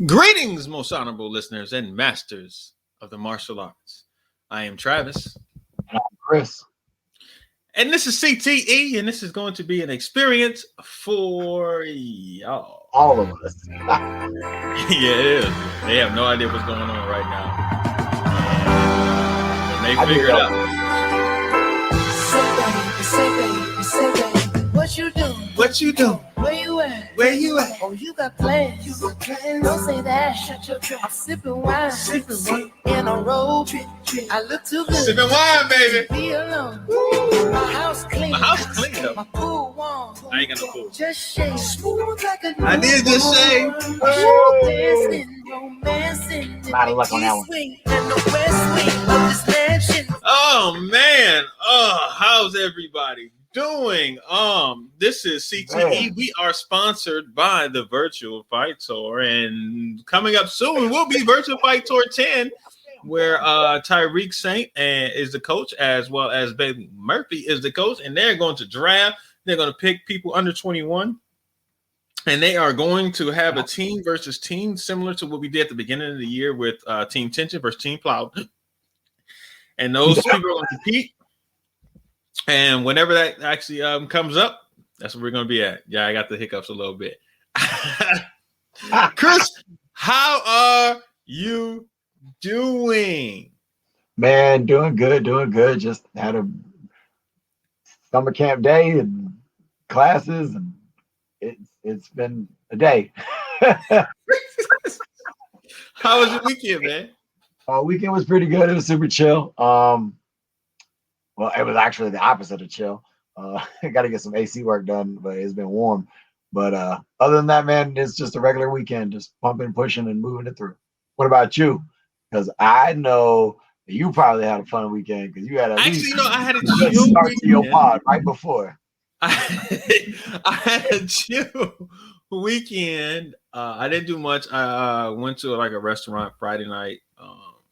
Greetings, most honorable listeners and masters of the martial arts. I am Travis. And I'm Chris. And this is CTE, and this is going to be an experience for y'all. All of us. Yeah, it is. They have no idea what's going on right now. When they figure it out. Say baby, what you doing? What you doing? Where you at? Where you at? Oh, you got plans. You got plans. Don't say that. Shut your trap. I'm sipping wine. In a robe. I look too good. Sipping wine, baby. Be alone. My house clean. My house clean, though. My pool warm. I ain't got no pool. Just shake. Smooth like a I did just say. Romancing. Not a luck on that one. And the west wing of this mansion. Oh, man. Oh, how's everybody doing? This is CTE. Man. We are sponsored by the Virtual Fight Tour, and coming up soon will be Virtual Fight Tour 10, where Tyreek Saint is the coach, as well as Baby Murphy is the coach, and they're going to draft. They're going to pick people under 21, and they are going to have a team versus team, similar to what we did at the beginning of the year with Team Tension versus Team Plow. And those people are going to compete. And whenever that actually comes up, that's where we're going to be at. Yeah, I got the hiccups a little bit. Chris, how are you doing? Man, doing good. Just had a summer camp day and classes, and it's been a day. How was your weekend, man? Weekend was pretty good. It was super chill. Well, it was actually the opposite of chill. I got to get some AC work done, but it's been warm. But other than that, man, it's just a regular weekend, just pumping, pushing, and moving it through. What about you? Because I know you probably had a fun weekend because you had I had a chill start weekend. to your pod right before. I had a chill weekend. I didn't do much. I went to a restaurant Friday night.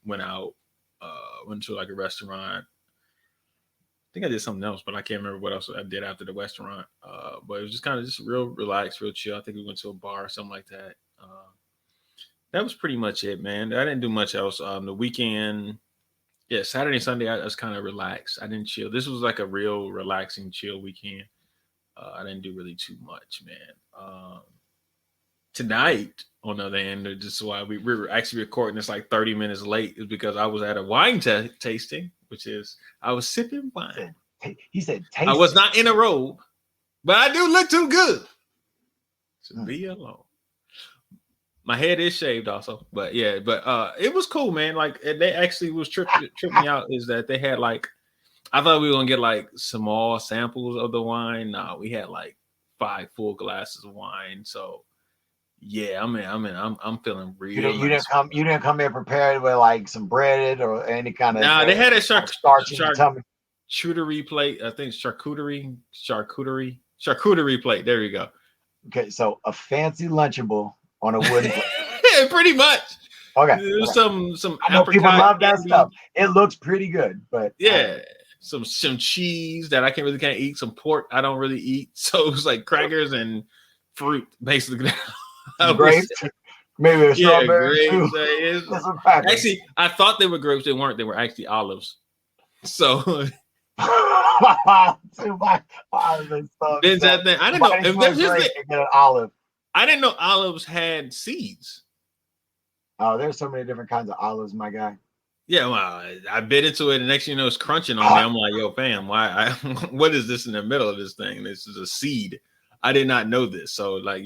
Went out. Went to a restaurant. I think I did something else, but I can't remember what else I did after the restaurant. But it was just kind of just real relaxed, real chill. I think we went to a bar or something like that. That was pretty much it, man. I didn't do much else. The weekend, Saturday and Sunday, I was kind of relaxed. I didn't chill. This was like a real relaxing, chill weekend. I didn't do really too much, man. Tonight, on the other end, this is why we were actually recording this like 30 minutes late, is because I was at a wine tasting, which is I was sipping wine. He said tasting. I was not in a robe, but I do look too good to be alone. My head is shaved also, but it was cool, man. Like, they actually was tripping me out is that they had I thought we were gonna get small samples of the wine. No, we had 5 full glasses of wine. So yeah, I'm feeling real. You didn't come here prepared with some bread or any kind of. Nah, they had a charcuterie plate. I think charcuterie plate. There you go. Okay, so a fancy Lunchable on a wooden plate. Yeah, pretty much. Okay. There's some I know people love that stuff. It looks pretty good, but yeah. Some cheese that I can't eat. Some pork I don't really eat. So it was crackers and fruit, basically. Grapes, maybe a strawberry. Actually, I thought they were grapes. They weren't. They were actually olives. So I didn't know if there's an olive. I didn't know olives had seeds. Oh, there's so many different kinds of olives, my guy. Yeah, well, I bit into it, and next thing you know, it's crunching on me. I'm like, yo, fam, what is this in the middle of this thing? This is a seed. I did not know this. So, I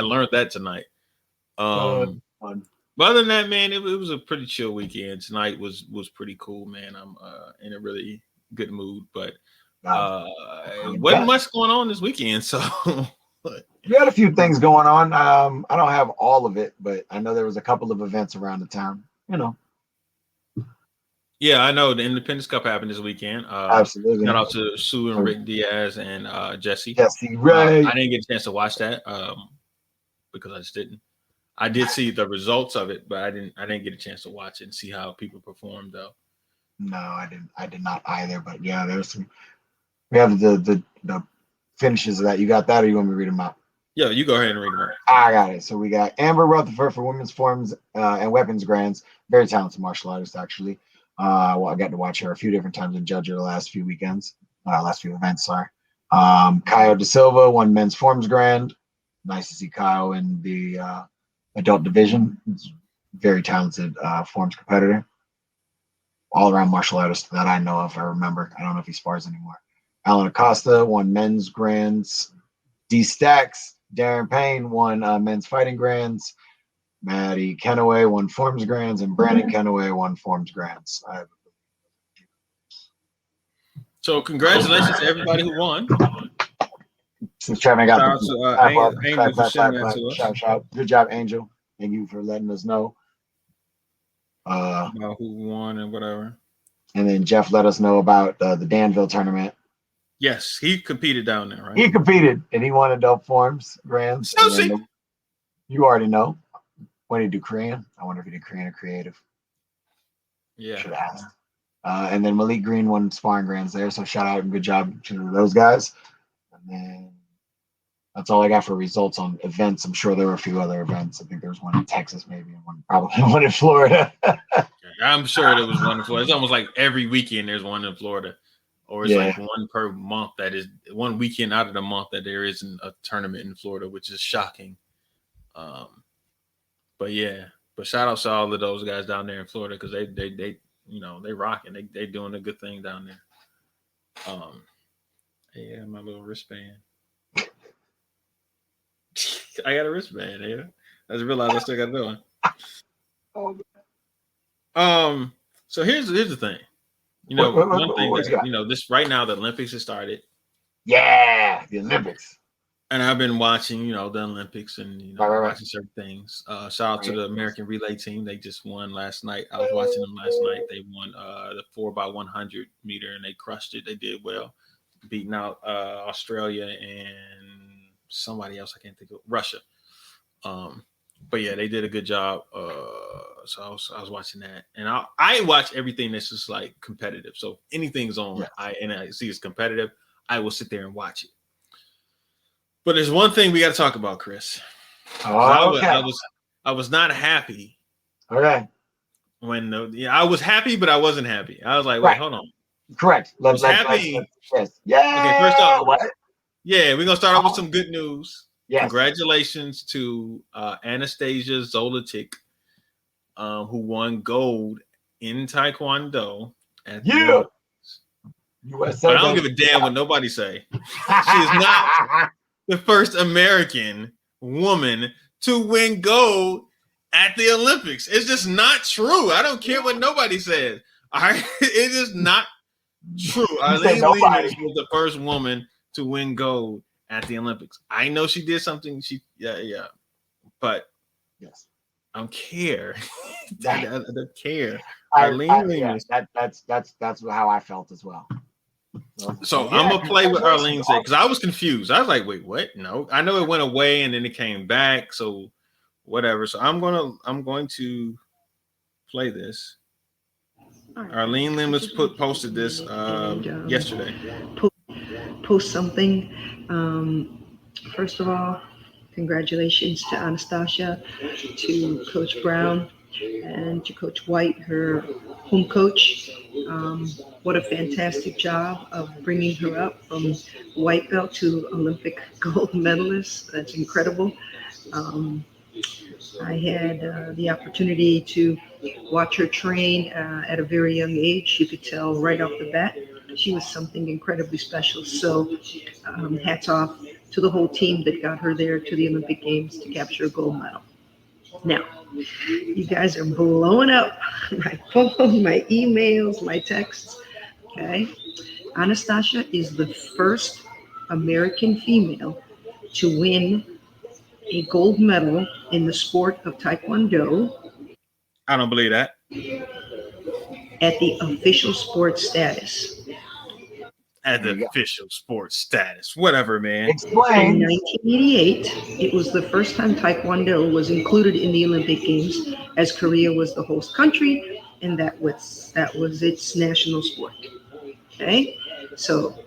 learned that tonight. Fun. But other than that, man, it was a pretty chill weekend. Tonight was pretty cool, man. I'm in a really good mood, but wasn't much going on this weekend. So you had a few things going on. I don't have all of it, but I know there was a couple of events around the town. Yeah, I know the Independence Cup happened this weekend. Absolutely. Shout out to Sue and Rick Diaz and Jesse. Jesse, right. I didn't get a chance to watch that because I just didn't. I did see the results of it, but I didn't get a chance to watch it and see how people performed though. No, I did not either. But yeah, there's some. We have the finishes of that. You got that, or you want me to read them out? Yeah, you go ahead and read them. I got it. So we got Amber Rutherford for women's forms and weapons grands. Very talented martial artist, actually. Well, I got to watch her a few different times and judge her the last few weekends, last few events. Sorry. Caio Da Silva won men's forms grand. Nice to see Caio in the adult division. He's a very talented forms competitor. All around martial artist that I know of. I remember. I don't know if he spars anymore. Alan Acosta won men's grands. D Stacks, Darren Payne won men's fighting grands. Maddie Kenaway won forms grands, and Brandon Kenaway won forms grands. So congratulations to everybody who won. Since Trevor got Angel for sending that to us. Shout. Good job, Angel. Thank you for letting us know. About who won and whatever. And then Jeff let us know about the Danville tournament. Yes, he competed down there, right? He competed, and he won adult forms grands. So you already know. When did he do Korean? I wonder if he did Korean or creative. Yeah. Should have asked. And then Malik Green won sparring grands there, so shout out and good job to those guys. And then that's all I got for results on events. I'm sure there were a few other events. I think there was one in Texas, maybe, and probably one in Florida. I'm sure there was one in Florida. It's almost like every weekend there's one in Florida. Or it's like one per month that is one weekend out of the month that there isn't a tournament in Florida, which is shocking. But shout out to all of those guys down there in Florida because they they rocking. They doing a good thing down there. Yeah, my little wristband. I got a wristband, yeah. I just realized I still got it on. So here's the thing. One thing that this right now, the Olympics has started. Yeah, the Olympics. And I've been watching, the Olympics and watching certain things. Shout out to the American relay team. They just won last night. I was watching them last night. They won the 4x100 meter and they crushed it. They did well, beating out Australia and somebody else. I can't think of Russia. But yeah, they did a good job. So I was watching that, and I watch everything that's just like competitive. So if anything's on, I see it's competitive, I will sit there and watch it. But there's one thing we got to talk about, Chris. I was not happy. Okay. When I was happy, but I wasn't happy. I was like, wait, hold on. Correct. Let's happy. Yeah. Okay. First off, we're gonna start off with some good news. Yes. Congratulations to Anastasija Zolotic, who won gold in Taekwondo. USA. But I don't give a damn what nobody say. She is not the first American woman to win gold at the Olympics. It's just not true. I don't care what nobody says. All right, it is not true. Arlene Limas was the first woman to win gold at the Olympics. I know she did something. But yes, I don't care. I don't care. Arlene Limas. That's how I felt as well. So I'm gonna play with Arlene said because I was confused. I was like, wait, what? No, I know it went away and then it came back. So whatever. So I'm going to play this. Arlene Limas posted this yesterday. Post something. First of all, congratulations to Anastasija, to Coach Brown, and to Coach White, her home coach. What a fantastic job of bringing her up from white belt to Olympic gold medalist. That's incredible. I had the opportunity to watch her train at a very young age. You could tell right off the bat she was something incredibly special. So hats off to the whole team that got her there to the Olympic Games to capture a gold medal. Now, you guys are blowing up my phone, my emails, my texts. Okay. Anastasija is the first American female to win a gold medal in the sport of Taekwondo. I don't believe that. At the official sports status. At the official sports status. Whatever, man. Explain. In 1988, it was the first time Taekwondo was included in the Olympic Games, as Korea was the host country, and that was its national sport. Okay? So,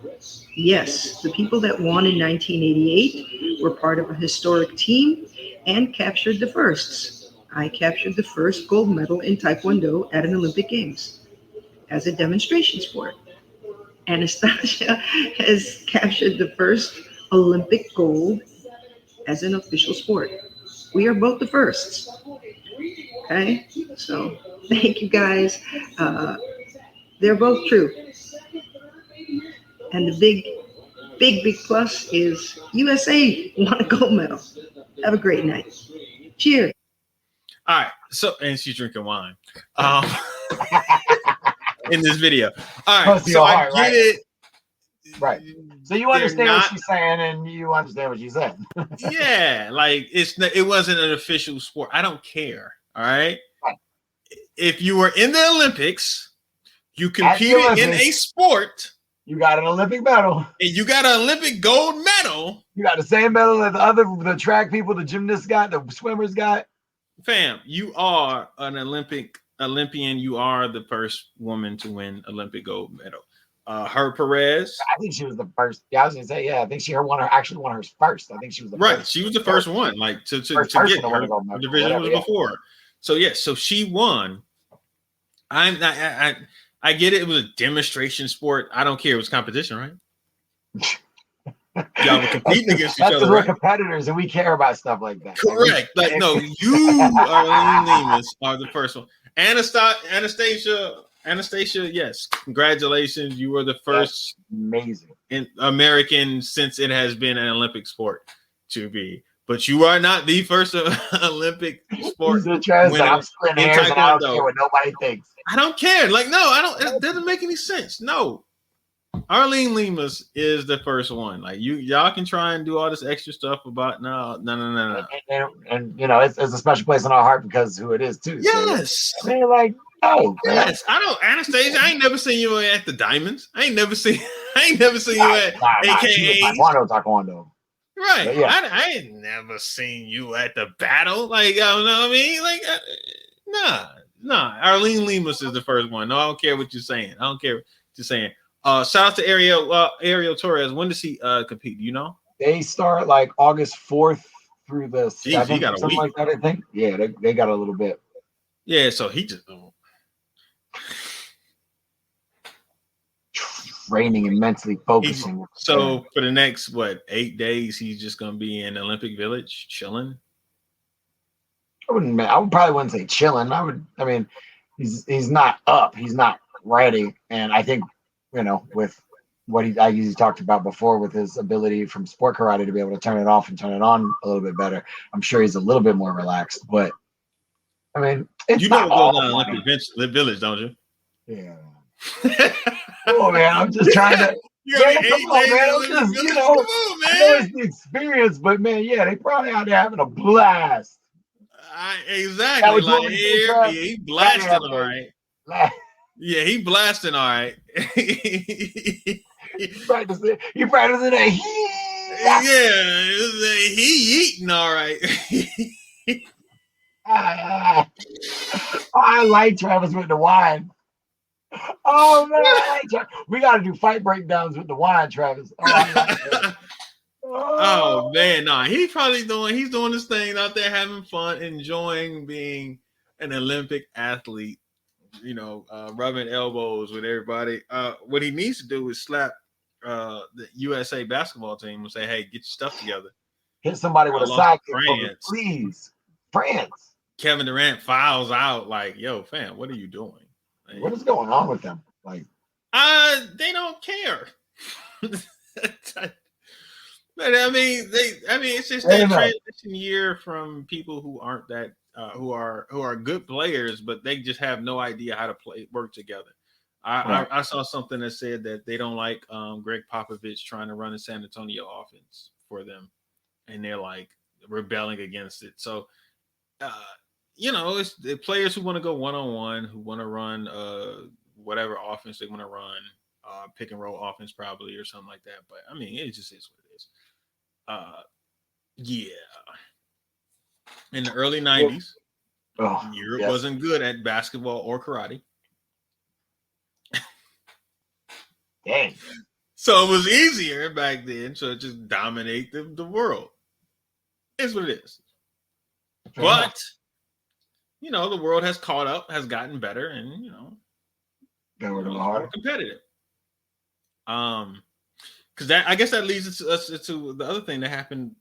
yes, the people that won in 1988 were part of a historic team and captured the firsts. I captured the first gold medal in Taekwondo at an Olympic Games as a demonstration sport. Anastasia has captured the first Olympic gold as an official sport. We are both the firsts. Okay, so thank you guys. They're both true. And the big plus is USA won a gold medal. Have a great night. Cheers. All right. So, and she's drinking wine in this video. All right. So I get right? it. Right. So you understand what she's saying, and you understand what she's saying. Yeah, like it wasn't an official sport. I don't care. All right. If you were in the Olympics, you competed in a sport. You got an Olympic medal. And you got an Olympic gold medal. You got the same medal that the track people, the gymnasts got, the swimmers got. Fam, you are an Olympian. You are the first woman to win Olympic gold medal. Her Perez. I think she was the first. Yeah, I was gonna say, yeah, I think she actually won hers first. I think she was the right. First. She was the first one, like to get her division was before. So yes, so she won. I get it. It was a demonstration sport. I don't care. It was competition, right? Y'all were competing against each other. We're competitors and we care about stuff like that. Correct. Like no, you Arlene Limas are the first one. Anastasija, yes, congratulations. You were the first amazing American since it has been an Olympic sport to be. But you are not the first Olympic sport winner I'm splitting hairs and I don't care what nobody thinks. I don't care. Like, no, I don't. It doesn't make any sense. No. Arlene Limas is the first one. Like y'all can try and do all this extra stuff about no. And you know, it's a special place in our heart because who it is too. Yes. So, I mean, like, oh yes. I don't Anastasia, I ain't never seen you at the Diamonds. I ain't never seen you at AKA Taekwondo. Right. Yeah. I ain't never seen you at the battle. Like, you know what I mean? Like nah. Arlene Limas is the first one. No, I don't care what you're saying. I don't care what you're saying. Shout out to Ariel Torres. When does he compete? Do you know? They start like August 4th through the 7th, he got a something week. like that, I think. Yeah, they got a little bit. Yeah, so he just training and mentally focusing. So for the next 8 days, he's just gonna be in Olympic Village chilling. I probably wouldn't say chilling. I mean, he's not up. He's not ready. And I think, you know, with what I usually talked about before with his ability from sport karate to be able to turn it off and turn it on a little bit better, I'm sure he's a little bit more relaxed. But I mean, it's you know what goes on Olympic Village, don't you? Yeah. Oh man, I'm just trying to. Come on, man. I'm just, you know, I know it's the experience, but man, yeah, they probably out there having a blast. Exactly. Like, he blasting all right. Yeah, he blasting all right. He practicing that. Yeah, he eating all right. I like Travis with the wine. Oh man, we got to do fight breakdowns with the wine, Travis. Oh man, nah, he's doing this thing out there, having fun, enjoying being an Olympic athlete. You know, rubbing elbows with everybody. What he needs to do is slap the USA basketball team and say, "Hey, get your stuff together." Hit somebody with a sidekick, please. France. Kevin Durant fouls out like, "Yo, fam, what are you doing? Like, what is going on with them?" Like, they don't care. But I mean, it's just that transition year from people who aren't that. Who are good players, but they just have no idea how to work together. I saw something that said that they don't like Greg Popovich trying to run a San Antonio offense for them, and they're like rebelling against it. So, you know, it's the players who want to go one-on-one, who want to run whatever offense they want to run, pick and roll offense probably or something like that. But I mean, it just is what it is. Yeah. In the early 90s, Europe wasn't good at basketball or karate. Dang. So it was easier back then to just dominate the world. It's what it is. Fair enough. But the world has caught up, has gotten better, and Gotta work a little it's more harder. competitive. Because I guess that leads us to the other thing that happened.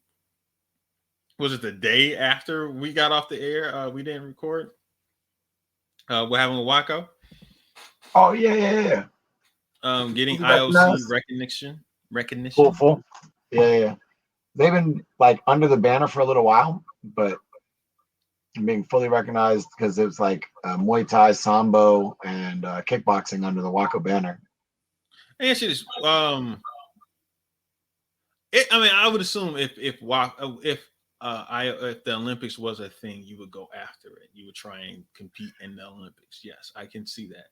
Was it the day after we got off the air? We didn't record. What happened with Waco? Oh yeah. Getting Fully IOC recognized. recognition. Full. Yeah. They've been like under the banner for a little while, but being fully recognized because it was like Muay Thai, Sambo, and kickboxing under the Waco banner. And shit is I mean, I would assume if the Olympics was a thing, you would go after it. You would try and compete in the Olympics. Yes, I can see that.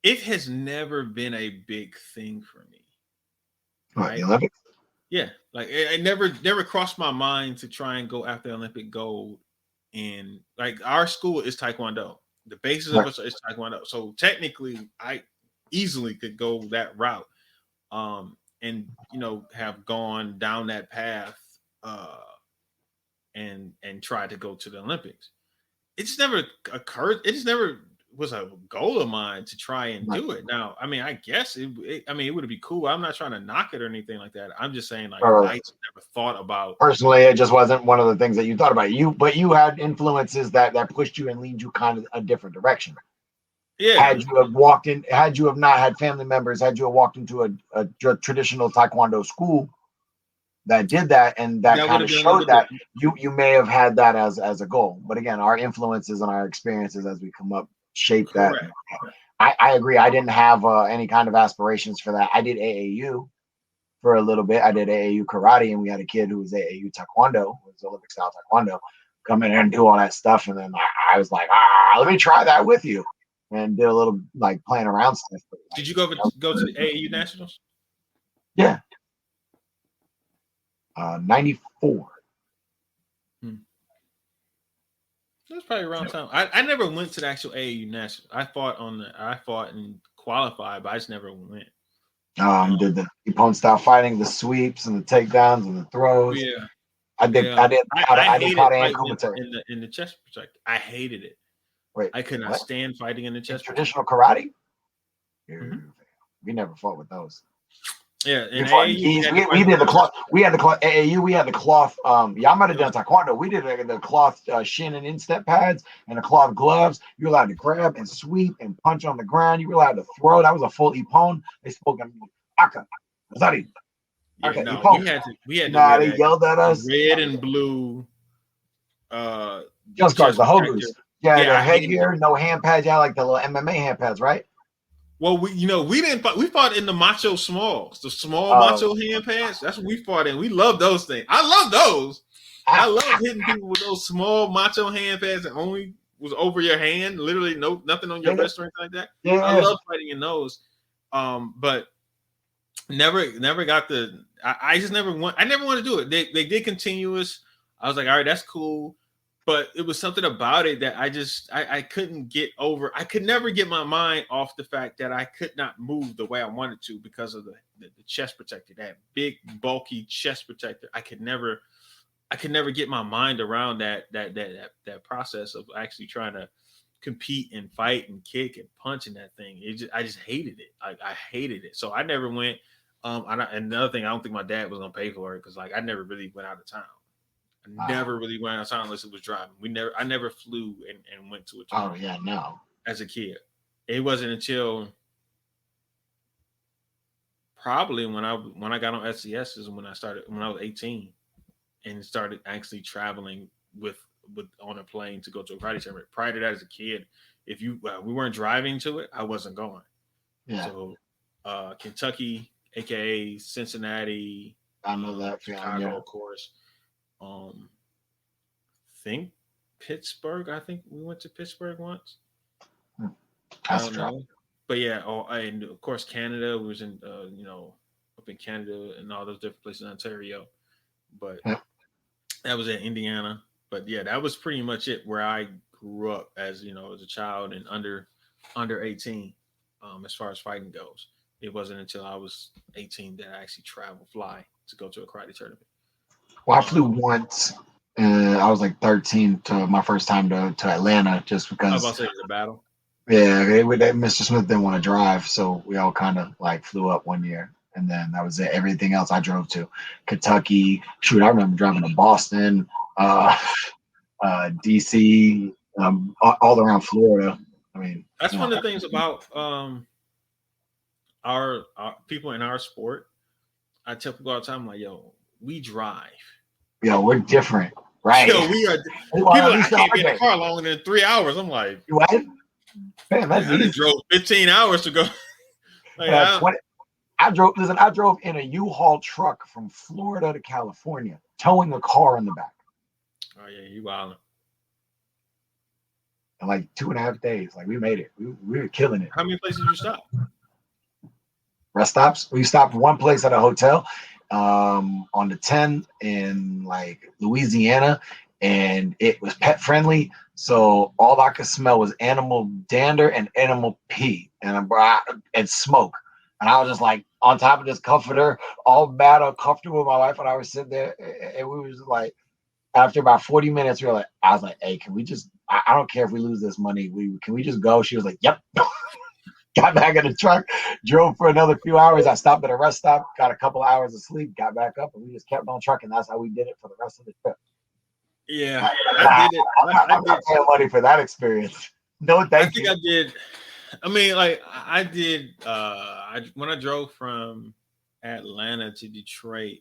It has never been a big thing for me. Right? The Olympics? Yeah, like it never crossed my mind to try and go after Olympic gold. And like our school is Taekwondo. The basis of us is Taekwondo. So technically, I easily could go that route. And have gone down that path and tried to go to the Olympics. It just never occurred. It just never was a goal of mine to try and do it. Now, I mean, I guess it would be cool. I'm not trying to knock it or anything like that. I'm just saying, like, I just never thought about. Personally, it just wasn't one of the things that you thought about. But you had influences that pushed you and lead you kind of a different direction. Yeah. Had you have not had family members, had you have walked into a traditional Taekwondo school that did that, and that kind of showed that you may have had that as a goal. But again, our influences and our experiences as we come up shape that. I agree. I didn't have any kind of aspirations for that. I did AAU for a little bit. I did AAU karate, and we had a kid who was AAU Taekwondo, who was Olympic style Taekwondo, come in there and do all that stuff. And then I was like, let me try that with you. And did a little like playing around stuff. But, like, did you go to the AAU Nationals? Yeah. 94. That's probably around time. I never went to the actual AAU Nationals. I fought and qualified, but I just never went. Did the Ippon style fighting, the sweeps and the takedowns and the throws. Yeah. I did karate and commentary in the chest protector. I hated it. Wait, I could not stand fighting in the chest. Traditional karate? Mm-hmm. We never fought with those. Yeah, we did the cloth. We had the cloth AAU. We had the cloth. Y'all might have done Taekwondo. We did the cloth shin and instep pads and the cloth gloves. You were allowed to grab and sweep and punch on the ground. You were allowed to throw. That was a full Ippon. They spoke in Aka, Zari. Okay, no, we had to they yelled at us. Red and blue. Just guards, the Hogus. Yeah, the headgear, no hand pads. Yeah, like the little MMA hand pads, right? Well, we didn't fight. We fought in the macho smalls, the small macho hand pads. That's what we fought in. We love those things. I love those. I love hitting people with those small macho hand pads that only was over your hand, literally nothing on your wrist or anything like that. Yeah. I love fighting in those. But never got the. I just never want. I never want to do it. They did continuous. I was like, all right, that's cool. But it was something about it that I couldn't get over. I could never get my mind off the fact that I could not move the way I wanted to because of the chest protector, that big, bulky chest protector. I could never get my mind around that process of actually trying to compete and fight and kick and punch in that thing. I just hated it. I hated it. So I never went. Another thing, I don't think my dad was gonna pay for it because I never really went out of town. I never really went out of town unless it was driving. I never flew and went to a town. Oh yeah, no. As a kid, it wasn't until probably when I got on SCS is when I was 18 and started actually traveling with on a plane to go to a karate tournament. Prior to that, as a kid, if we weren't driving to it, I wasn't going. Yeah. So Kentucky, aka Cincinnati, I know that Chicago, of course. Think Pittsburgh. I think we went to Pittsburgh once. I don't know, but yeah. And of course Canada. We was in up in Canada and all those different places in Ontario. But that was in Indiana. But yeah, that was pretty much it where I grew up as a child and under 18. As far as fighting goes, it wasn't until I was 18 that I actually fly to go to a karate tournament. Well, I flew once, and I was like 13 to my first time to Atlanta, just I was because. about to say the battle. Yeah, Mr. Smith didn't want to drive, so we all kind of like flew up one year, and then that was it. Everything else I drove to Kentucky. Shoot, I remember driving to Boston, DC, all around Florida. I mean, That's one of the things about our people in our sport. I tell people all the time, like, yo, we drive. we're different, right? Yo, we are. Well, People, at I least can't be in the nowadays. car longer than 3 hours. I'm like, What? Man, that's I easy. just drove 15 hours to go. Like, 20, I drove in a U-Haul truck from Florida to California, towing a car in the back. oh yeah, you wildin'. In like 2.5 days. Like we made it. We were killing it. How many places did you stop? Rest stops. We stopped one place at a hotel on the 10 in like Louisiana, and it was pet friendly. So all I could smell was animal dander and animal pee and smoke. And I was just like on top of this comforter, all mad uncomfortable with my wife, and I was sitting there, and we was like, after about 40 minutes, I was like, hey, can we just, I don't care if we lose this money. Can we just go? She was like, yep. Got back in the truck, drove for another few hours. I stopped at a rest stop, got a couple of hours of sleep, got back up, and we just kept on trucking. That's how we did it for the rest of the trip. Yeah, I did it. I'm not paying money for that experience. No, thank you. I did. I mean, like I did. When I drove from Atlanta to Detroit,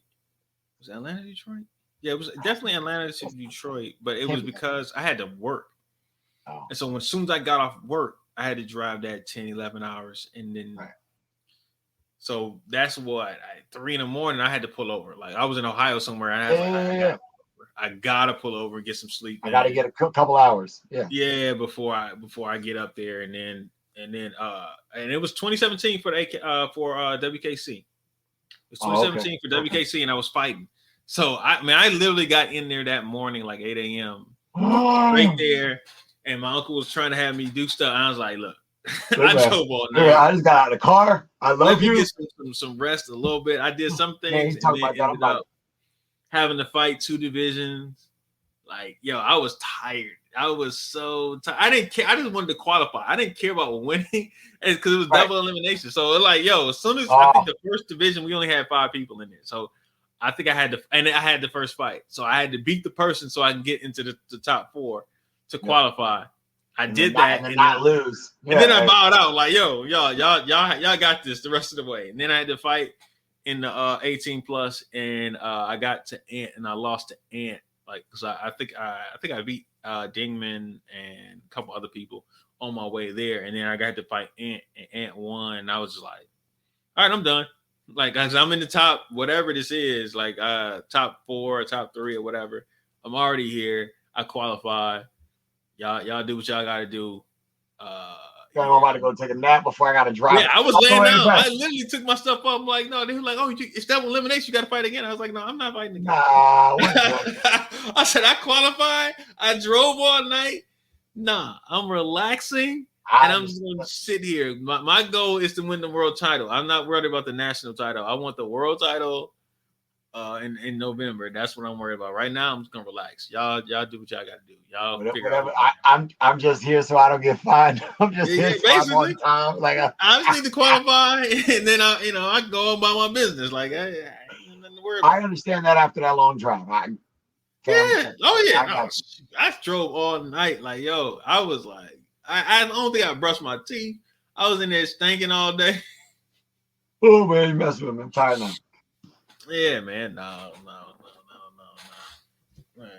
was it Atlanta to Detroit? Yeah, it was definitely Atlanta to Detroit, but it was because I had to work. Oh. And so as soon as I got off work, I had to drive that 10, 11 hours. And then, so that's what, 3 a.m, I had to pull over. Like I was in Ohio somewhere. And I gotta pull over and get some sleep. I gotta get a couple hours. Yeah. Before I get up there. And then it was 2017 for WKC. It was 2017 for WKC, and I was fighting. So I literally got in there that morning, like 8 a.m. right there. And my uncle was trying to have me do stuff. And I was like, look, I drove all night. I just got out of the car. I love you. Get some rest a little bit. I did some things and then ended up having to fight 2 divisions. Like, yo, I was tired. I was so tired. I didn't care. I just wanted to qualify. I didn't care about winning because it was double elimination. So it's like, yo, as soon as I think the first division, we only had 5 people in there. So I think I had the first fight. So I had to beat the person so I can get into the top 4 to qualify. I did that and not lose. And then I bowed out like, yo, y'all got this the rest of the way. And then I had to fight in the 18 plus, and I got to Ant, and I lost to Ant. Like, because I think I beat Dingman and a couple other people on my way there, and then I got to fight Ant, and Ant won. And I was just like, all right, I'm done. Like, cause I'm in the top, whatever this is, like top 4 or top 3 or whatever. I'm already here. I qualify. Y'all do what y'all got to do. I'm about to go take a nap before I got to drive. Yeah, I was laying down. I literally took my stuff up. I'm like, no, they were like, oh, it's double elimination. You got to fight again. I was like, no, I'm not fighting again. Nah, I said, I qualified. I drove all night. Nah, I'm relaxing. And I'm just going to sit here. My goal is to win the world title. I'm not worried about the national title. I want the world title in November. That's what I'm worried about. Right now, I'm just going to relax. Y'all do what y'all got to do. Y'all figure out. I'm just here so I don't get fined. I'm just here basically. Time. Like I just need to qualify, and then I go about my business. Like, I ain't nothing to worry about. I understand that after that long drive. I drove all night. Like, yo, I was like, I don't think I brushed my teeth. I was in there stinking all day. Oh man, you mess with me. I'm tired now. Yeah, man. No. All right.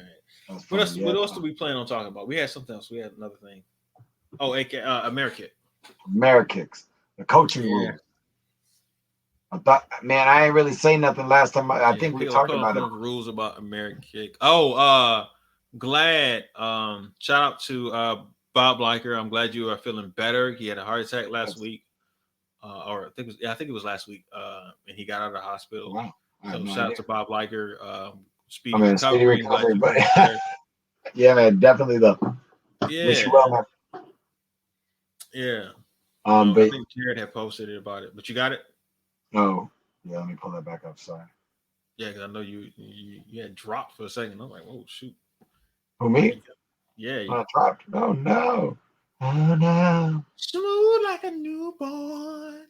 What else do we plan on talking about? We had something else. We had another thing. Oh, AmeriKick. AmeriKicks. The coaching rules. I thought, man, I ain't really say nothing last time. I think we talked about it. Rules about AmeriKick. Oh, glad. Shout out to Bob Liker. I'm glad you are feeling better. He had a heart attack last week. Or I think it was last week. And he got out of the hospital. Wow. So shout out to Bob Liker. Speedy recovery, but yeah, man, definitely though. Yeah. Wish you well, man. Yeah. But I think Jared had posted it about it, but you got it? Oh, yeah. Let me pull that back up. Sorry. Yeah, because I know you had dropped for a second. I was like, oh shoot. Who, me? Yeah. I dropped. Oh no. Oh no. Smooth like a newborn.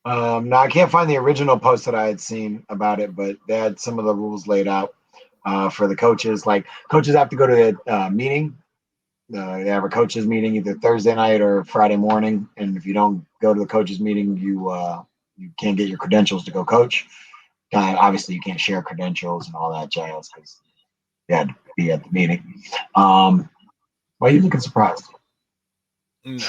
No, I can't find the original post that I had seen about it, but they had some of the rules laid out for the coaches. Like coaches have to go to the meeting. They have a coaches meeting either Thursday night or Friday morning, and if you don't go to the coaches meeting, you can't get your credentials to go coach. Obviously, you can't share credentials and all that jazz because you had to be at the meeting. Why are you looking surprised? No,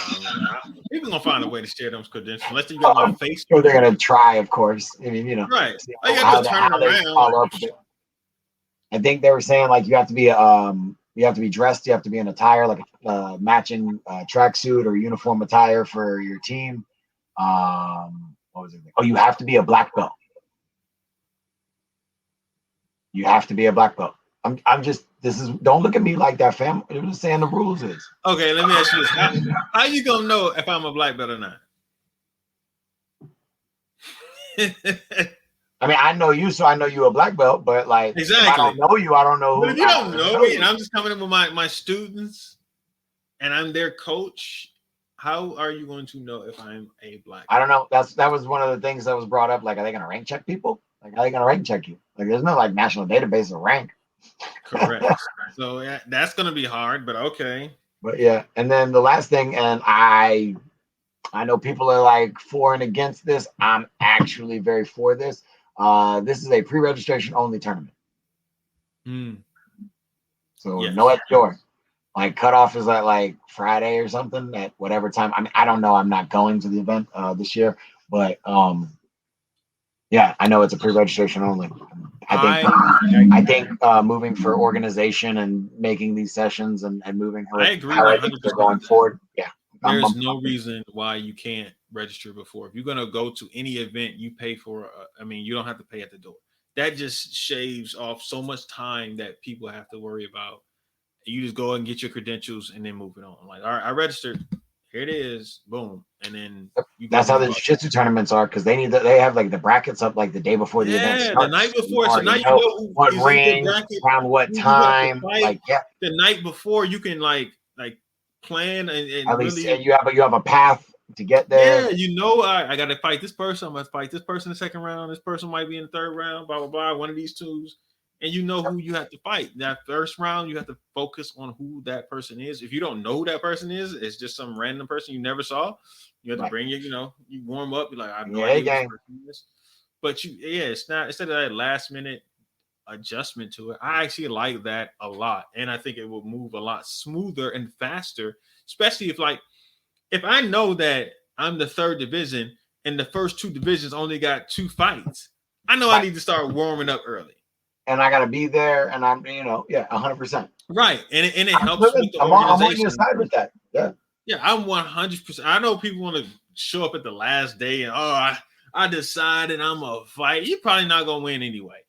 people gonna find a way to share those credentials unless you got my face. Or they're gonna try, of course. I mean, you know, right? how they follow up with it. I think they were saying like you have to be dressed, you have to be in attire like a matching tracksuit or uniform attire for your team. What was it? Oh, you have to be a black belt. You have to be a black belt. Don't look at me like that, fam. I'm just saying the rules is. Okay, let me ask you this. How you gonna know if I'm a black belt or not? I mean, I know you, so I know you a black belt, but like, exactly. if I don't know you, I don't know who. But if you don't know me, and I'm just coming in with my students, and I'm their coach, how are you going to know if I'm a black belt? I don't know. That was one of the things that was brought up. Like, are they gonna rank check people? Like, how are they gonna rank check you? Like, there's no like national database of rank. Correct. So yeah, that's gonna be hard, but okay. But yeah, and then the last thing, and I know people are like for and against this. I'm actually very for this. This is a pre-registration only tournament. So yes. No at the door. Like cutoff is at like Friday or something at whatever time. I mean, I don't know. I'm not going to the event this year, but yeah, I know it's a pre-registration only. I think moving for organization and making these sessions and moving how I agree how they're going forward. Yeah. There's no reason why you can't register before. If you're going to go to any event, you pay for, you don't have to pay at the door. That just shaves off so much time that people have to worry about. You just go and get your credentials and then move it on. Like, all right, I registered. Here it is. Boom. And then that's how the jiu-jitsu tournaments are because they have like the brackets up like the day before the event starts. The night before. So now you know what ring, around what time. Like, yeah. The night before you can like plan and at least really, you have a path to get there. Yeah, you know, I got to fight this person. I'm going to fight this person in the second round. This person might be in the third round. Blah blah blah. One of these twos. And you know who you have to fight. That first round, you have to focus on who that person is. If you don't know who that person is, it's just some random person you never saw. You have to bring it, you warm up. You're like, I have no idea who this person is. But it's not, instead of that last minute adjustment to it, I actually like that a lot. And I think it will move a lot smoother and faster, especially if I know that I'm the third division and the first two divisions only got 2 fights, I know I need to start warming up early. And I gotta be there, and I'm, 100%. Right, and it helps with the I'm on your side with that. Yeah, I'm 100%. I know people want to show up at the last day and I decided I'm a fight. You're probably not gonna win anyway.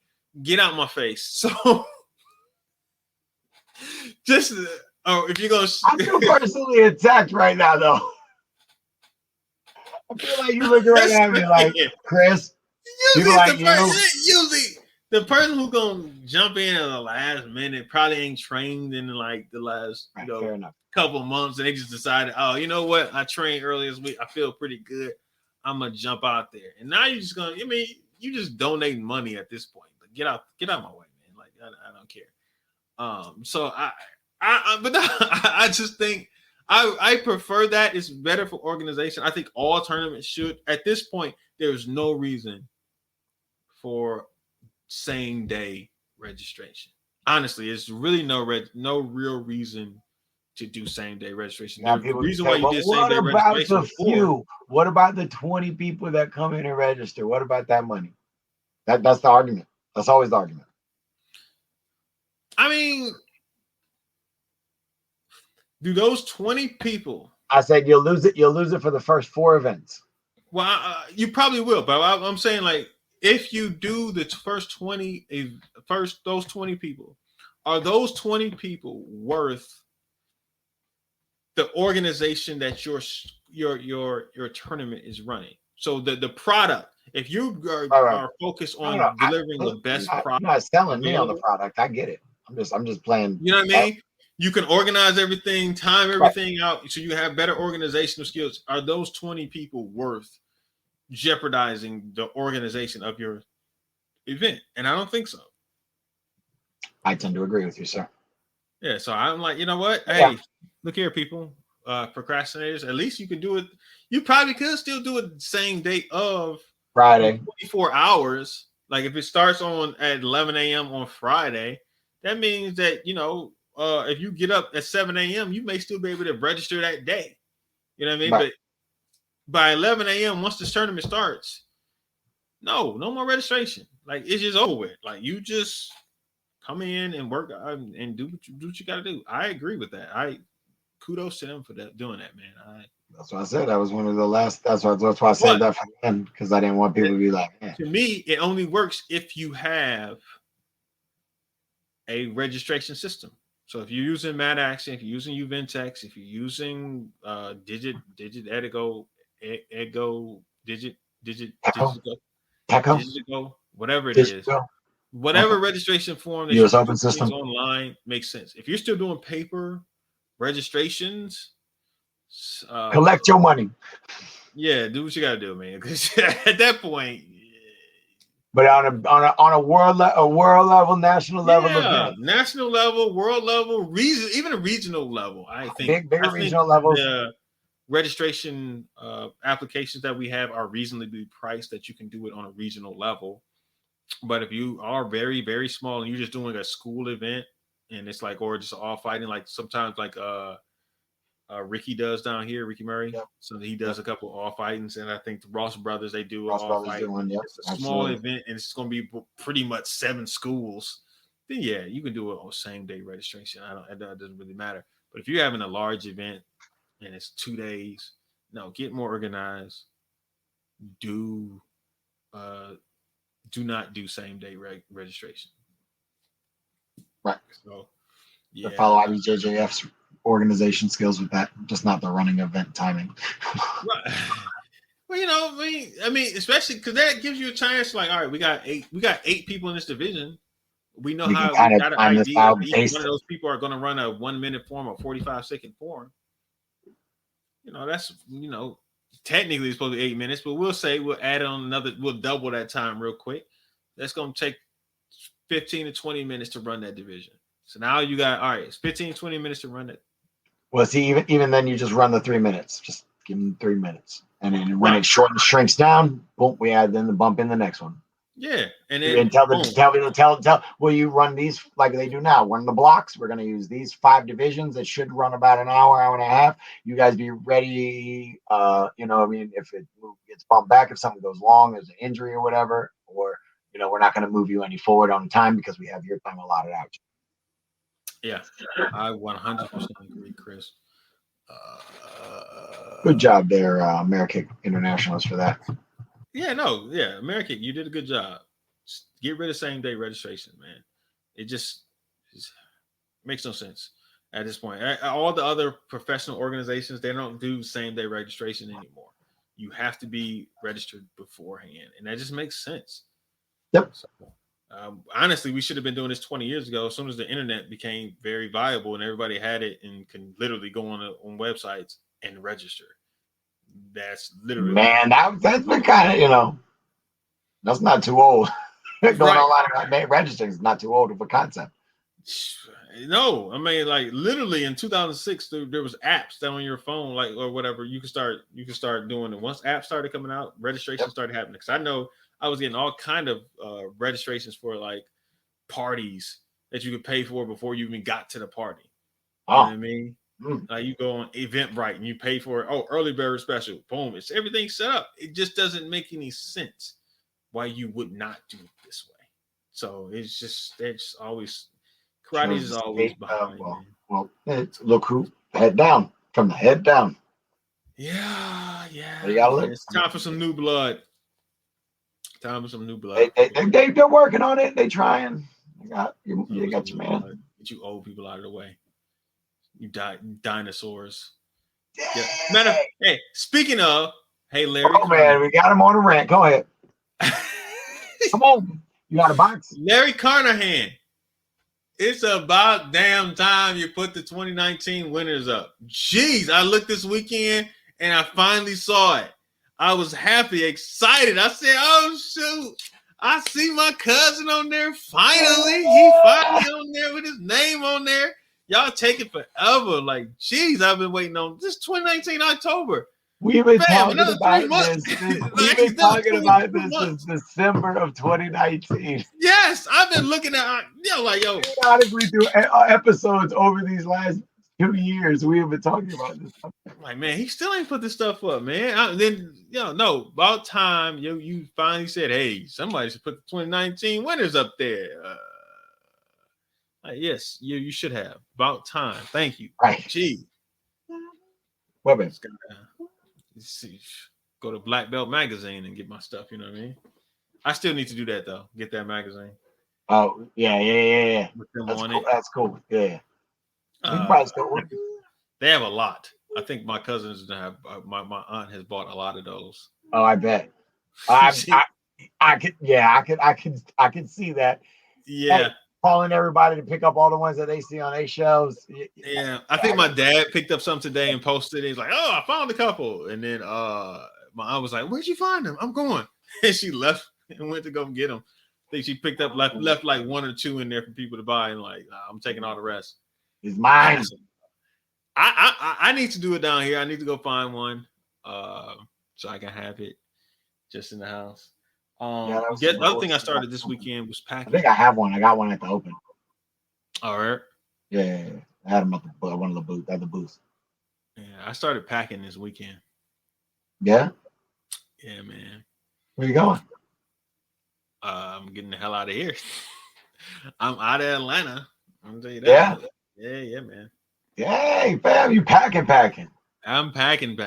Get out my face. So just if you're gonna, I feel personally attacked right now, though. I feel like you looking right at me like, Chris. Usually, the person who's gonna jump in at the last minute probably ain't trained in like the last couple months, and they just decided, oh, you know what? I trained earlier this week. I feel pretty good. I'm gonna jump out there, and now you're just gonna. You just donating money at this point. Like, get out my way, man. Like I don't care. So I just think I prefer that. It's better for organization. I think all tournaments should. At this point, there's no reason for same day registration. Honestly, it's really no real reason to do same day registration. The reason why you did same day registration. What about the 20 people that come in and register? What about that money? That's the argument. That's always the argument. I mean, do those 20 people? I said you'll lose it. You'll lose it for the first 4 events. Well, you probably will, but I'm saying like. If you do the first 20 those 20 people, are those 20 people worth the organization that your tournament is running? So the product, If you All right. are focused No, on no, delivering the best you're product not selling me on the available, product. I get it. I'm just playing. you know what I mean? You can organize everything, time Right. everything out, so you have better organizational skills. Are those 20 people worth jeopardizing the organization of your event? And I don't think so. I tend to agree with you, sir. Yeah, so I'm like, you know what? Yeah. Hey, look here, people, procrastinators. At least you can do it. You probably could still do it the same day of Friday. 24 hours. Like if it starts on at 11 a.m. on Friday, that means that if you get up at 7 a.m., you may still be able to register that day. You know what I mean? Right. But by 11 a.m., once this tournament starts, no more registration. Like it's just over with. Like you just come in and work and do what you got to do. I agree with that. Kudos to them for doing that, man. That's what I said. That was one of the last. That's why I said that for the end, because I didn't want people to be like, man. To me, it only works if you have a registration system. So if you're using MadAction, if you're using Uventex, if you're using Digit Edigo, Digigo, whatever it is, whatever registration form that you US can Open do system things online makes sense. If you're still doing paper registrations, collect your money. Yeah, do what you gotta do, man. Because at that point, but on a world level, national level, event, national level, world level, even a regional level, I think bigger regional levels. The registration applications that we have are reasonably priced that you can do it on a regional level. But if you are very, very small and you're just doing a school event and it's like, or just all fighting, like sometimes like Ricky does down here, Ricky Murray. Yep. So he does a couple of all fightings, and I think the Ross Brothers, they do all fighting. Yep, it's a small event, and it's going to be pretty much 7 schools. Then yeah, you can do it on same day registration. It doesn't really matter. But if you're having a large event and it's 2 days, no, get more organized. Do not do same day registration. Right. So yeah, follow IBJJF's organization skills with that, just not the running event timing. Right. Well, I mean, especially because that gives you a chance. Like, all right, we got 8 people in this division. We know how we got an idea. Each one of those people are going to run a 1-minute form or 45-second form. That's technically it's supposed to be 8 minutes, but we'll say we'll add on we'll double that time real quick. That's going to take 15 to 20 minutes to run that division. So now you got, all right, it's 15, 20 minutes to run it. Well, see, even then you just run the 3 minutes. Just give them 3 minutes. And then when it shrinks down, boom, we add then the bump in the next one. Yeah. And then tell will you run these like they do now? Run the blocks. We're gonna use these 5 divisions that should run about an hour and a half. You guys be ready, if it gets bumped back, if something goes long, there's an injury or whatever, or we're not gonna move you any forward on time because we have your time allotted out. Yeah, I 100% agree, Chris. Good job there, American Internationals, for that. American, you did a good job. Just get rid of same day registration, man. It just makes no sense at this point. All the other professional organizations, they don't do same day registration anymore. You have to be registered beforehand, and that just makes sense. Yep. So, honestly, we should have been doing this 20 years ago. As soon as the internet became very viable and everybody had it and can literally go on websites and register. That's literally, man, that's been kind of, that's not too old. Going online registering is not too old of a concept. No, I mean, like literally in 2006, there was apps that on your phone, like or whatever, you could start doing it. Once apps started coming out, registration started happening. Because I know I was getting all kind of registrations for like parties that you could pay for before you even got to the party. You know what I mean? Like you go on Eventbrite and you pay for it. Oh, early bird special. Boom. It's everything set up. It just doesn't make any sense why you would not do it this way. So it's always karate is always behind. Look who head down from the head down. Yeah. You gotta look. It's time for some new blood. They're working on it. They trying. You got your man. Get you old people out of the way. You dinosaurs. Yeah. Hey, speaking of, hey Larry. Oh man, we got him on a rant. Go ahead. Come on, you got a box. Larry Carnahan. It's about damn time you put the 2019 winners up. Jeez, I looked this weekend and I finally saw it. I was happy, excited. I said, "Oh shoot! I see my cousin on there. Finally, he finally on there with his name on there. Y'all take it forever. Like, jeez, I've been waiting on this 2019 October. We've been Bam, talking about this. We've been talking about this since December of 2019. Yes, I've been looking at yo. Honestly, through episodes over these last 2 years, we have been talking about this stuff. Like, man, he still ain't put this stuff up, man. No, about time you finally said, hey, somebody should put the 2019 winners up there. Yes, you should have. About time. Thank you. Right. Gee. Well, man. See, go to Black Belt Magazine and get my stuff. You know what I mean? I still need to do that though. Get that magazine. Oh yeah. With them That's on cool. it. That's cool. Yeah. They have a lot. I think my cousins have. My aunt has bought a lot of those. Oh, I bet. I can see that. Yeah. Hey, calling everybody to pick up all the ones that they see on their shelves. Yeah, I think my dad picked up some today and posted it. He's like, "Oh, I found a couple," and then my aunt was like, "Where'd you find them?" I'm going, and she left and went to go get them. I think she picked up left like one or two in there for people to buy, and like I'm taking all the rest. It's mine. I need to do it down here. I need to go find one, so I can have it just in the house. The other thing I started this weekend was packing. I think I have one. I got one at the open. All right. Yeah. I had them at one of the booths. At the booths. Yeah, I started packing this weekend. Yeah. Yeah, man. Where you going? I'm getting the hell out of here. I'm out of Atlanta. I'm gonna tell you that. Yeah, man. Yay, fam! You packing? I'm packing.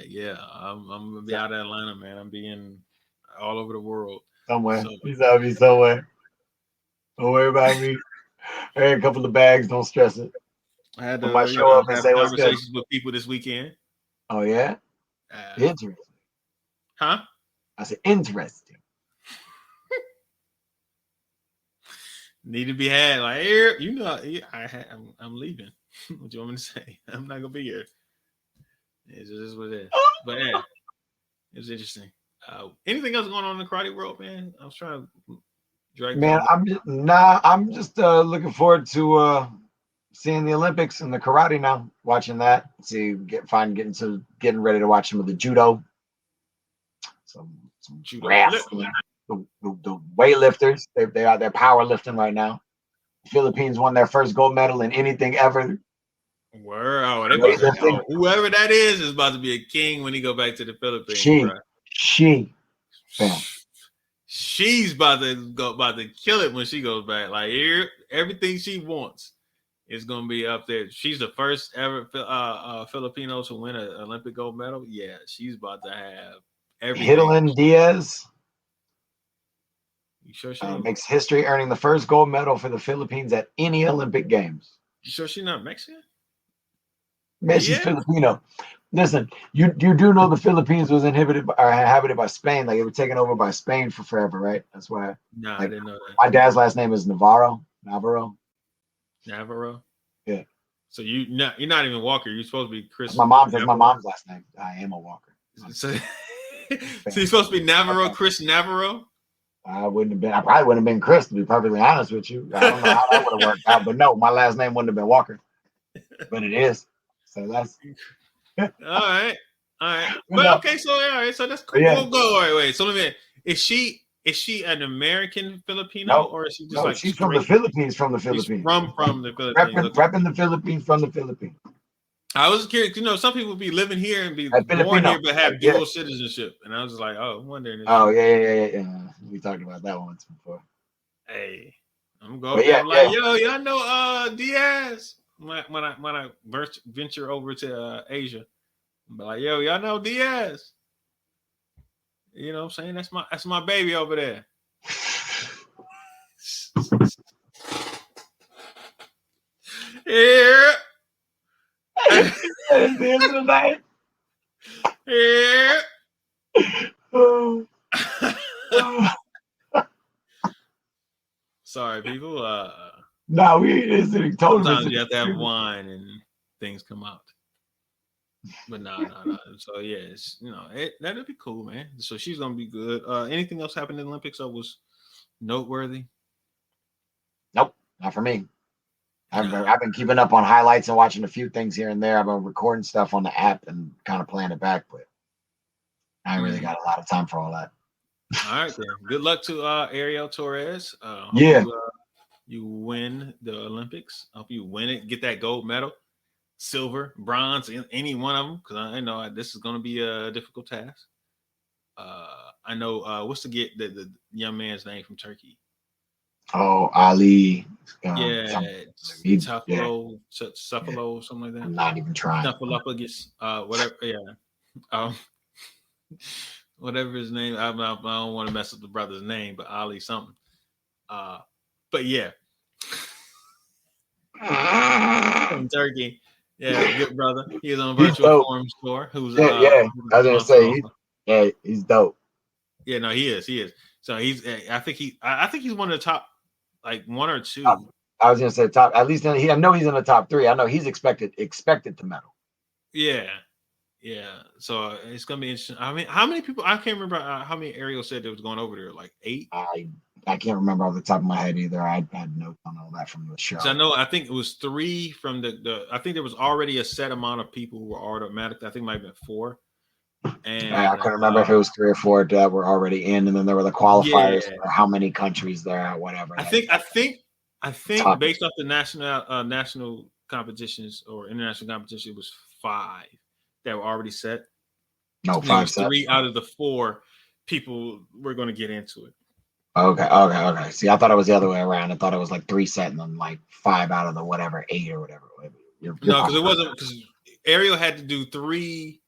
Yeah, I'm gonna be out of Atlanta, man. I'm being all over the world. Somewhere. He's out of me somewhere. Don't worry about me. I had a couple of bags. Don't stress it. I had to show up and say conversations with people this weekend. Oh yeah. Interesting. Huh? I said interesting. Need to be had. Like, I'm leaving. What do you want me to say? I'm not gonna be here. It's just what it is. But yeah, it was interesting. Anything else going on in the karate world, man? I was trying to drag. Man, I'm just looking forward to seeing the Olympics and the karate now. Watching that, getting ready to watch some of the judo, some Judo wrestling, the weightlifters. They're out there powerlifting right now. The Philippines won their first gold medal in anything ever. Whoever that is about to be a king when he go back to the Philippines. She's about to kill it when she goes back. Like, everything she wants is gonna be up there. She's the first ever Filipino to win an Olympic gold medal. Yeah, she's about to have everything. Hidalyn Diaz. You sure she makes history, earning the first gold medal for the Philippines at any Olympic Games. You sure she's not Mexican? Man, she's Filipino. Listen, you do know the Philippines was inhabited by Spain. Like, it was taken over by Spain for forever, right? That's why. No, I didn't know that. My dad's last name is Navarro. Yeah. So you're not even Walker. You're supposed to be Chris. That's my mom's last name. I am a Walker. So you're supposed to be Navarro, Chris Navarro. I probably wouldn't have been Chris, to be perfectly honest with you. I don't know how that would have worked out, but no, my last name wouldn't have been Walker. But it is. So that's all right. But okay, so all right, so that's cool. Yeah. We'll go. All right, wait. So let me. Is she an American Filipino, or is she just like she's from the Philippines? From the Philippines. She's from the Philippines. Repping the Philippines from the Philippines. I was curious. Some people be living here and be born here but have dual citizenship, and I was just like, oh, I'm wondering. Yeah. We talked about that once before. Hey, I'm going. Yo, y'all know Diaz. When I venture over to Asia, I'm like, yo, y'all know Diaz. You know what I'm saying? That's my baby over there. Yeah. At the end of the night. Yeah. Sorry, people. No, it's totally. Sometimes you have to have wine and things come out. But no. So yeah, it's that'd be cool, man. So she's gonna be good. Anything else happened in the Olympics that was noteworthy? Nope, not for me. I've been keeping up on highlights and watching a few things here and there. I've been recording stuff on the app and kind of playing it back, but I ain't really got a lot of time for all that. All right, then. Good luck to Ariel Torres. Yeah. You win the Olympics. I hope you win it. Get that gold medal, silver, bronze, any one of them, because I know this is going to be a difficult task. I know what's the young man's name from Turkey? Oh, Ali. Cephalo, something like that. I'm not even trying. Cephalopagus, whatever. Yeah. Whatever his name. I don't want to mess up the brother's name, but Ali something. But yeah. From Turkey. Yeah, good brother. He was on Virtual Forum Store. Who's I was gonna say he's dope. Yeah, no, he is. So I think he's one of the top, like one or two. I was gonna say top. At least I know he's in the top 3. I know he's expected to medal. Yeah. So it's gonna be interesting. I mean, how many people? I can't remember how many Ariel said that was going over there. Like 8. I can't remember off the top of my head either. I had notes on all that from the show. So I think it was 3 from the. I think there was already a set amount of people who were automatic. I think it might have been 4. And I couldn't remember if it was 3 or 4 that were already in, and then there were the qualifiers for how many countries there are, whatever. I think based off the national competitions or international competition, it was 5 that were already set. No, 5 set. 3 out of the 4 people were going to get into it. Okay. See, I thought it was the other way around. I thought it was like 3 set and then like 5 out of the whatever 8 or whatever. No, because it wasn't, because Ariel had to do 3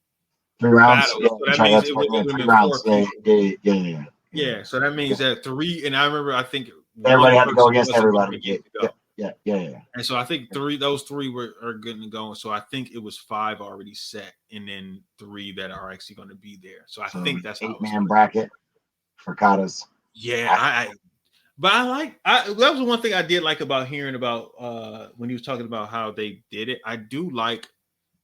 rounds. Battles, so that means it would have been 4 people. Yeah. So that means that 3, and I remember I think everybody had to go against everybody. Yeah. And so I think those 3 are good to go. So I think it was 5 already set, and then 3 that are actually going to be there. So I think that's 8-man bracket for katas. Yeah, but that was the one thing I did like about hearing about when he was talking about how they did it. I do like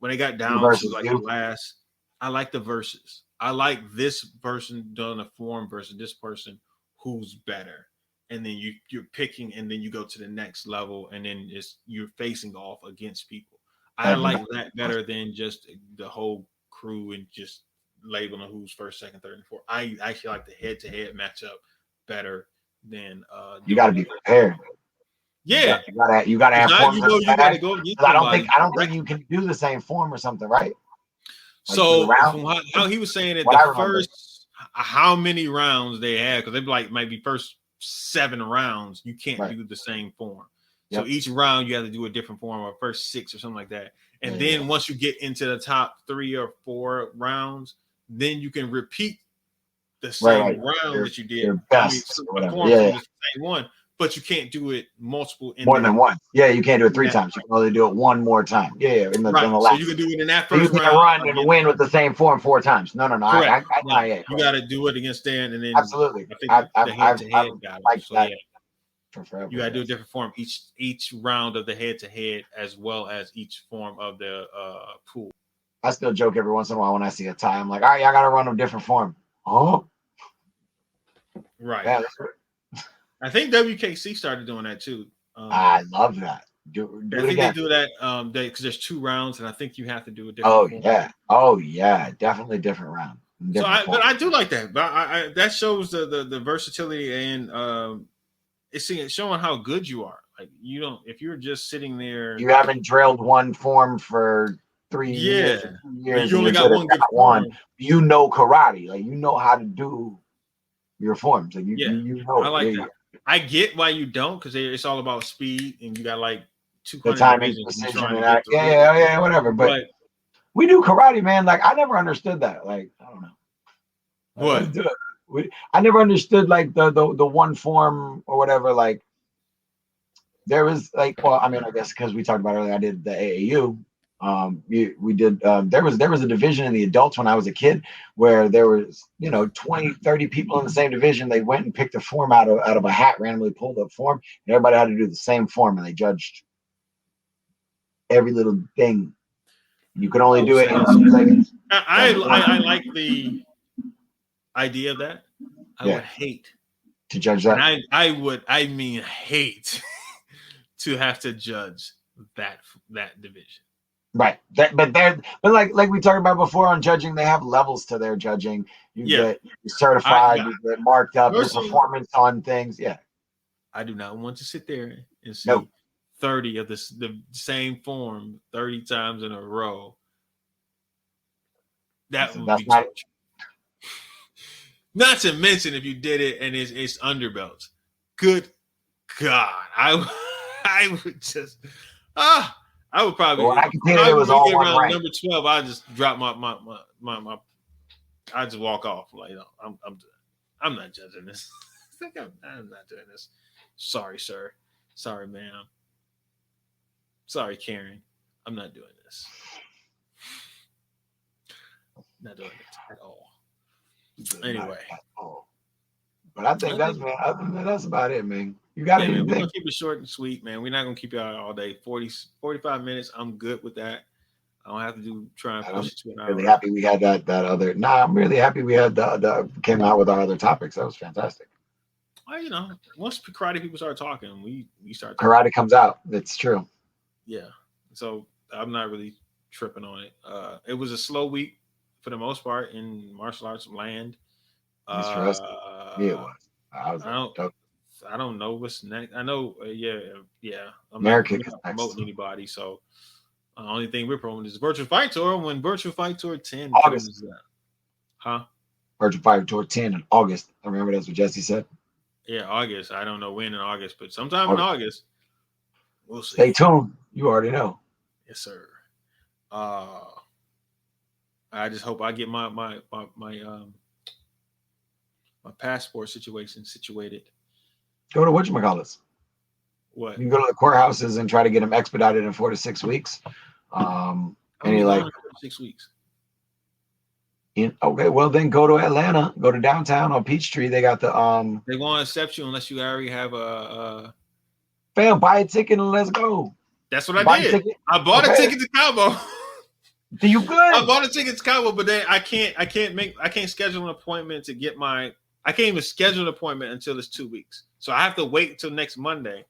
when they got down to like the last. I like the verses. I like this person doing a form versus this person who's better, and then you're picking, and then you go to the next level, and then you're facing off against people. I like that better than just the whole crew and just labeling who's first, second, third, and fourth. I actually like the head-to-head matchup better than you got to be prepared. Yeah, you got to have form. I don't think you can do the same form or something, right? Like so from how he was saying it, how many rounds they had, because they'd be like maybe first 7 rounds you can't do the same form. So each round you have to do a different form, or first 6 or something like that. And then once you get into the top 3 or 4 rounds, then you can repeat the same round that you did. Your best, the same one, but you can't do it multiple. More than one. Yeah, you can't do it 3 times. You can only do it 1 more time. Yeah. In the last. So you can do it in that first round. You can run and win with the same form 4 times. No. You got to do it against Dan, and then absolutely. I think Forever, you got to do a different form each round of the head-to-head, as well as each form of the pool. I still joke every once in a while when I see a tie. I'm like, all right, I got to run a different form. Oh, right. Yeah, I think WKC started doing that too. I love that. I think they do that because there's 2 rounds, and I think you have to do a different. Oh yeah, definitely different round. But I do like that. But that shows the versatility, and it's showing how good you are. Like if you're just sitting there, you haven't drilled one form for 3 years. You only got one good form. You know karate, like you know how to do your forms. Like you know. I like that. I get why you don't, because it's all about speed, and you got like 200 the timing, precision, and whatever. But we do karate, man. Like I never understood that. Like I don't know what. I never understood like the one form or whatever. Like there was like, well, I mean, I guess because we talked about earlier, I did the AAU. We did there was a division in the adults when I was a kid where there was 20, 30 people in the same division. They went and picked a form out of a hat, randomly pulled up form, and everybody had to do the same form, and they judged every little thing. You could only do it in 2 seconds. I like the idea of that. I would hate to judge that. And I mean hate to have to judge that division. Right. But like we talked about before on judging, they have levels to their judging. You get certified, you get marked up, your performance on things. Yeah. I do not want to sit there and see 30 of the same form 30 times in a row. That's not not to mention if you did it and it's underbelts. Good God. I would just I would probably. Well, I can tell you it was all one rank. Number 12, I just drop my I just walk off. Like, I'm not judging this. I'm not doing this. Sorry, sir. Sorry, ma'am. Sorry, Karen. I'm not doing this. Not doing it at all. Anyway. But I think that's about it, man. You got to. We're gonna keep it short and sweet, man. We're not gonna keep you out all day. 45 minutes. I'm good with that. I don't have to try and push it to an hour. Really happy we had that other. I'm really happy we had the came out with our other topics. That was fantastic. Well, once karate people start talking, we start. Karate comes out. That's true. Yeah. So I'm not really tripping on it. It was a slow week for the most part in martial arts land. Yeah, it was. I don't know what's next. I know, yeah. I'm America not promoting anybody, so the only thing we're promoting is Virtual Fight Tour. When Virtual Fight Tour 10 August, is that? Huh? Virtual Fight Tour 10 in August. I remember that's what Jesse said. Yeah, August. I don't know when in August, but sometime in August. We'll see. Stay tuned. You already know. Yes, sir. I just hope I get my passport situated. Go to whatchamacallits. What? You can go to the courthouses and try to get them expedited in 4 to 6 weeks. And you're like 6 weeks. Okay, well then go to Atlanta. Go to downtown on Peachtree. They got the They won't accept you unless you already have a. Fam, buy a ticket and let's go. That's what I did. I bought a ticket to Cabo. Do you good? I bought a ticket to Cabo, but then I can't schedule an appointment to get I can't even schedule an appointment until it's 2 weeks. So I have to wait until next Monday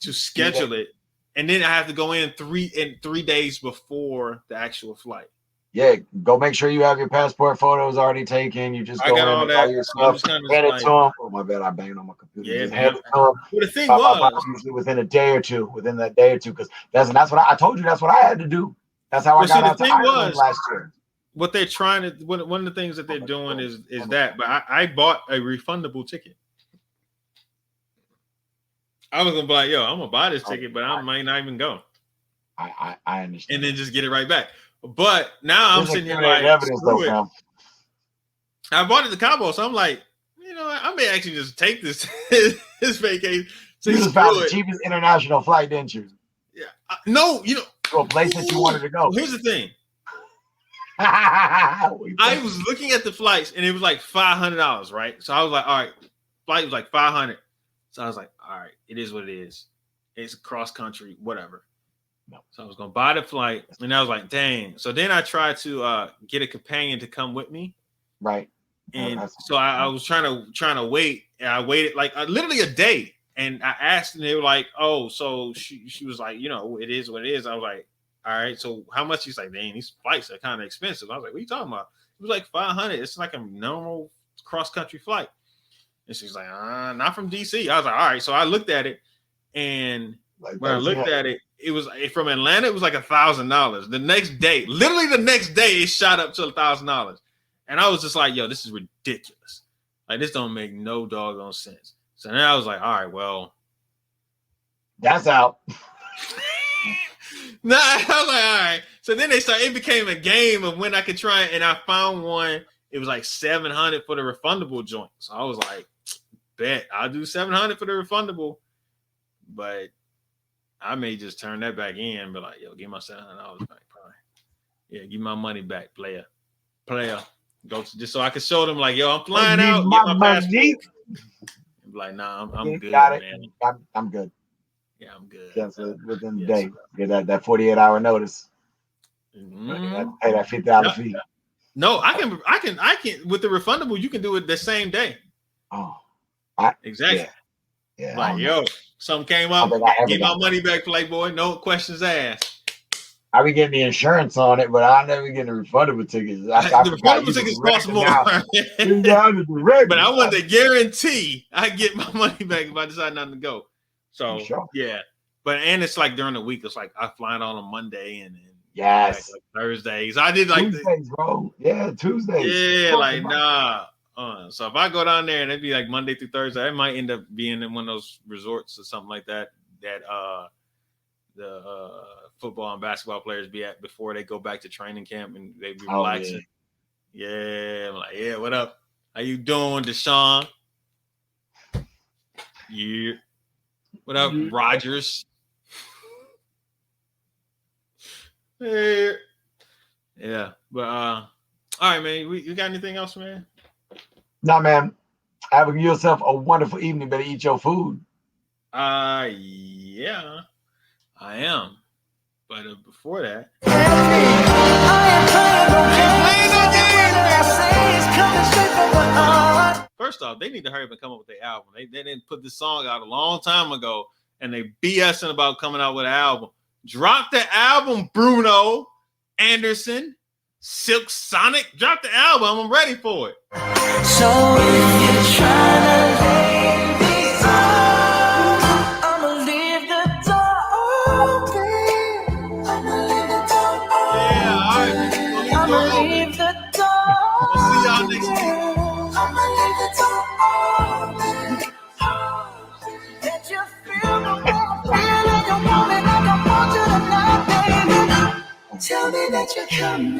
to schedule it. And then I have to go in 3 days before the actual flight. Yeah, go make sure you have your passport photos already taken. You just go in with all your stuff, hand it to them. Oh my bad, I banged on my computer. Yeah, hand it to them. Well, the thing was usually within that day or two, because that's what I told you. That's what I had to do. That's how I got out to Ireland last year. What they're trying to one of the things that they're doing is that, but I bought a refundable ticket. I was gonna be like, I'm gonna buy this ticket, but I might not even go. I understand. And then just get it right back. But now I'm sitting here like, I bought it to Cabo, so I'm like, I may actually just take this vacation. So you just found the cheapest international flight, didn't you? Yeah. No, to a place that you wanted to go. Here's the thing. I was looking at the flights and it was like $500, right? So I was like, all right, flight was like $500. So I was like, all right, it is what it is. It's cross country, whatever. No. So I was gonna buy the flight, and I was like, dang. So then I tried to get a companion to come with me. Right. And so I was trying to wait, and I waited like literally a day. And I asked, and they were like, "Oh, so she was like, it is what it is." I was like, "All right, so how much?" She's like, "Dang, these flights are kind of expensive." I was like, "What are you talking about?" It was like $500. It's like a normal cross country flight. And she's like, "Not from DC." I was like, "All right." So I looked at it, and when I looked at it, it was from Atlanta. It was like $1,000. The next day, literally the next day, it shot up to $1,000. And I was just like, "Yo, this is ridiculous. Like, this don't make no doggone sense." So then I was like, all right, well. That's out. Nah, I was like, all right. So then it became a game of when I could try it. And I found one. It was like $700 for the refundable joint. So I was like, bet I'll do $700 for the refundable. But I may just turn that back in. But like, yo, give my $700 back probably. Yeah, give my money back, player. Go just so I can show them like, yo, I'm flying Give out. my Get my passport. money. Like, nah, I'm good, Got it. man. I'm good. Yeah, I'm good. Cancel it within the yes. day. Get that 48-hour notice. Mm-hmm. Pay that $50 fee. No, I can with the refundable, you can do it the same day. Oh, exactly. Yeah. Like, yo, something came up. Get my money back, Playboy. No questions asked. I be getting the insurance on it, but I never get the refundable tickets. The refundable tickets cost more. But I want the guarantee I get my money back if I decide not to go. So yeah, and it's like during the week. It's like I flying on a Monday and yes, like Thursdays. I did like Tuesdays, bro. Yeah, Tuesdays. Yeah, like nah. So if I go down there and it'd be like Monday through Thursday, I might end up being in one of those resorts or something like that. That the football and basketball players be at before they go back to training camp and they be relaxing. Yeah, I'm like, yeah, what up? How you doing, Deshaun? Yeah. What up, Rogers? Hey. Yeah, but all right, man. You got anything else, man? Nah, man. Have yourself a wonderful evening. Better eat your food. Yeah, I am. But before that, first off, they need to hurry up and come up with their album. They didn't put this song out a long time ago, and they BSing about coming out with an album. Drop the album, Bruno Anderson, Silk Sonic. Drop the album. I'm ready for it. So if you're trying to lay me down, I'ma leave the door open. I'ma leave the door open. Yeah, all right. I'ma leave the door We'll see y'all next week. I'ma leave the door open. Let you feel the way I feel like I want it, like I want you tonight, baby. Tell me that you're coming.